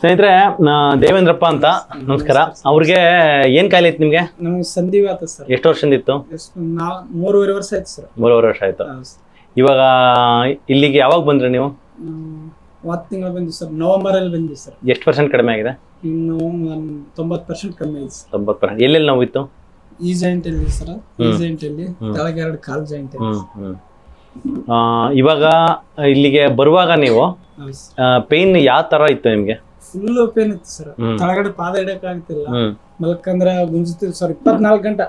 ಸ್ನೇಹಿತರೆ, ದೇವೇಂದ್ರಪ್ಪ ಅಂತ, ನಮಸ್ಕಾರ. ಅವ್ರಿಗೆ ಏನ್ ಕಾಯಿಲೆ ಇತ್ತು ನಿಮ್ಗೆ? ನಮ್ಗೆ ಸಂಧಿವಾತ ಸರ್. ಎಷ್ಟು ವರ್ಷದಿಂದ ಇತ್ತು? 3.5 ವರ್ಷ ಆಯ್ತು ಸರ್. 3.5 ವರ್ಷ ಆಯ್ತು. ಇವಾಗ ಇಲ್ಲಿಗೆ ಯಾವಾಗ ಬಂದ್ರಿ ನೀವು? 10 ತಿಂಗಳು ಬಂದ್ವಿ ಸರ್. ನವೆಂಬರ್ ಅಲ್ಲಿ ಬಂದ್ವಿ ಸರ್. ಎಷ್ಟು ಪರ್ಸೆಂಟ್ ಕಡಿಮೆ ಆಗಿದೆ? ಇನ್ನು 90% ಕಮ್ಮಿ ಆಗಿದೆ ಸರ್. 90%. ಎಲ್ಲೆಲ್ಲಿ ನೋವಿತ್ತು? ಈ ಜಾಯಿಂಟ್ ಅಲ್ಲಿ ಸರ್. ಈ ಜಾಯಿಂಟ್ ಅಲ್ಲಿ ಕೆಳಗೆ 2 ಕಾಲ್ ಜಾಯಿಂಟ್ ಅಲ್ಲಿ. ಇವಾಗ ಇಲ್ಲಿಗೆ ಬರುವಾಗ ನೀವು ಪೇನ್ ಯಾವ ತರ ಇತ್ತು ನಿಮ್ಗೆ? ಫುಲ್ ಪೇನ್ ಇತ್ತು ಸರ್. ಕೆಳಗಡೆ ಪಾದ ಇಡಕ್ ಆಗ್ತಿಲ್ಲ. ಮಲ್ಕಂದ್ರ ಗುಂಜುತ್ತಿದ್ದು ಸರ್. 24 ಗಂಟೆ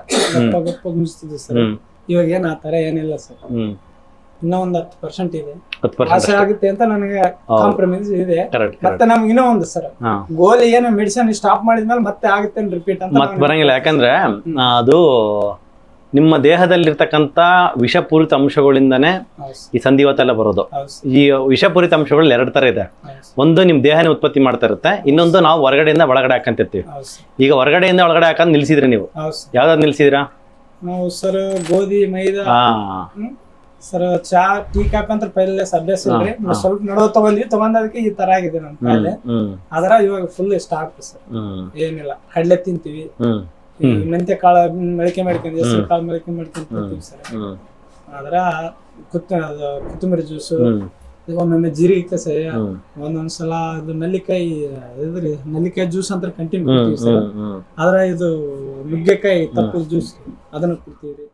ಗಪ್ಪ ಗುಂಜುತ್ತಿದ್ದು ಸರ್. ಇವಾಗ ಏನ್ ಆ ತರ ಏನಿಲ್ಲ ಸರ್. ಇನ್ನೂ ಒಂದು 10% ಇದೆ. ಆಸೆ ಆಗುತ್ತೆ ಅಂತ ನನಗೆ ಕಾಂಪ್ರಮೈಸ್ ಇದೆ. ಮತ್ತೆ ನಮ್ಗೆ ಇನ್ನೂ ಒಂದು ಸರ್, ಗೋಲಿ ಏನೋ ಮೆಡಿಸಿನ್ ಸ್ಟಾಪ್ ಮಾಡಿದ್ಮೇಲೆ ಮತ್ತೆ ಆಗುತ್ತೆ ರಿಪೀಟ್ ಅಂತ ಮತ್ತೆ ಬರಂಗಿಲ್ಲ. ಯಾಕಂದ್ರೆ ಅದು ನಿಮ್ಮ ದೇಹದಲ್ಲಿರ್ತಕ್ಕಂಥ ವಿಷಪೂರಿತ ಅಂಶಗಳಿಂದಾನೇ ಈ ಸಂಧಿವಾತ ಎಲ್ಲ ಬರೋದು. ಈ ವಿಷಪೂರಿತ ಅಂಶಗಳು 2 ತರ ಇದೆ. ಒಂದು ನಿಮ್ ದೇಹನೇ ಉತ್ಪತ್ತಿ ಮಾಡ್ತಾ ಇರುತ್ತೆ, ಇನ್ನೊಂದು ನಾವು ಹೊರಗಡೆಯಿಂದ ಒಳಗಡೆ ಹಾಕಂತಿರ್ತೀವಿ. ಈಗ ಹೊರಗಡೆಯಿಂದ ಒಳಗಡೆ ಹಾಕಂತ ನಿಲ್ಸಿದ್ರಿ ನೀವು? ಯಾವ್ದಾದ್ರು ನಿಲ್ಸಿದ್ರಾ? ನಾವು ಸರ್ ಗೋಧಿ, ಮೈದಾ ಸರ್, ಚಾ, ಟೀ ಕಾಪಿ ಪೈಲೆ ಅಭ್ಯಾಸ ಇಲ್ರಿ. ಸ್ವಲ್ಪ ನಡುವ ತಗೊಂಡದಕ್ಕೆ ಈ ತರ ಆಗಿದೆ ನಮ್ ಕಾಯಿಲೆ. ಆದ್ರ ಇವಾಗ ಫುಲ್ ಸ್ಟಾಪ್ ಸರ್. ಏನಿಲ್ಲ, ಕಡ್ಲೆ ತಿಂತೀವಿ, ಮೆಂತ್ಯ ಕಾಳು ಮೊಳಕೆ ಮಾಡ್ಕೊಂಡು, ಹೆಸರು ಕಾಳು ಮೊಳಕೆ ಮಾಡ್ಕೊಂಡು ತಿಂತೀವಿ ಸರ್. ಆದ್ರ ಕೊತ್ತಂಬರಿ ಜ್ಯೂಸು, ಒಮ್ಮೊಮ್ಮೆ ಜೀರಿಗೆ ಕಷಾಯ, ಒಂದೊಂದ್ಸಲ ಇದು ನೆಲ್ಲಿಕಾಯಿ ಜ್ಯೂಸ್ ಅಂತ ಕಂಟಿನ್ಯೂ ಕೊಡ್ತೀವಿ ಸರ್. ಆದ್ರ ಇದು ನುಗ್ಗೆಕಾಯಿ ತಪ್ಪು ಜ್ಯೂಸ್ ಅದನ್ನ ಕೊಡ್ತೀವಿ.